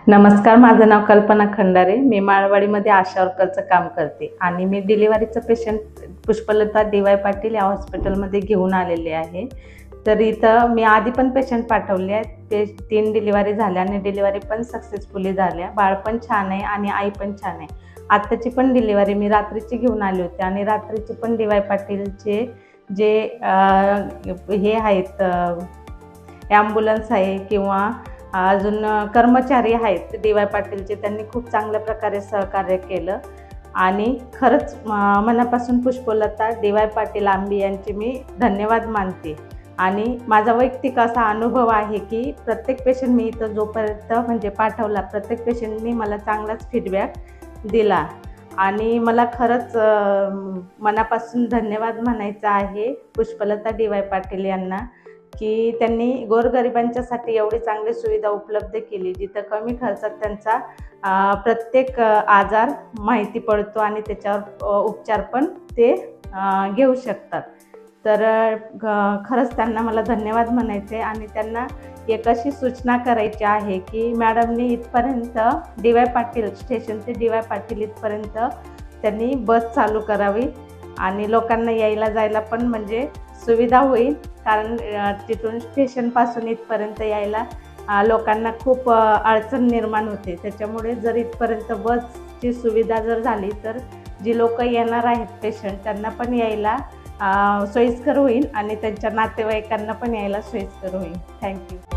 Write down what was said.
नमस्कार, माझं नाव कल्पना खंडारे। मी माळवाडीमध्ये आशा वर्करचं काम करते आणि मी डिलिव्हरीचं पेशंट पुष्पलता डी.वाय. पाटील या हॉस्पिटलमध्ये घेऊन आलेले आहे। तर इथं मी आधी पण पेशंट पाठवले आहेत। ते 3 डिलिव्हरी झाल्या आणि डिलिव्हरी पण सक्सेसफुली झाल्या। बाळ पण छान आहे आणि आई पण छान आहे। आत्ताची पण डिलिव्हरी मी रात्रीची घेऊन आले होते आणि रात्रीची पण डी.वाय. पाटीलचे जे हे आहेत ॲम्ब्युलन्स आहे किंवा अजून कर्मचारी आहेत डी.वाय. पाटीलचे, त्यांनी खूप चांगल्या प्रकारे सहकार्य केलं आणि खरंच मनापासून पुष्पलता डी.वाय. पाटील आंबी यांचे मी धन्यवाद मानते। आणि माझा वैयक्तिक असा अनुभव आहे की प्रत्येक पेशंट मी इथं जोपर्यंत म्हणजे पाठवला, प्रत्येक पेशंटनी मला चांगलाच फीडबॅक दिला आणि मला खरंच मनापासून धन्यवाद म्हणायचा आहे पुष्पलता डी.वाय. पाटील यांना की त्यांनी गोरगरिबांच्यासाठी एवढी चांगली सुविधा उपलब्ध केली, जिथं कमी खर्चात त्यांचा प्रत्येक आजार माहिती पडतो आणि त्याच्यावर उपचार पण ते घेऊ शकतात। तर खरंच त्यांना मला धन्यवाद म्हणायचे आणि त्यांना एक अशी सूचना करायची आहे की मॅडमनी इथपर्यंत डी.वाय. पाटील स्टेशन ते डी.वाय. पाटील इथपर्यंत त्यांनी बस चालू करावी आणि लोकांना यायला जायला पण म्हणजे सुविधा होईल, कारण तिथून स्टेशनपासून इथपर्यंत यायला लोकांना खूप अडचण निर्माण होते। त्याच्यामुळे जर इथपर्यंत बसची सुविधा जर झाली तर जी लोक येणार आहेत पेशंट त्यांना पण यायला सोयीस्कर होईल आणि त्यांच्या नातेवाईकांना पण यायला सोयीस्कर होईल। थँक्यू।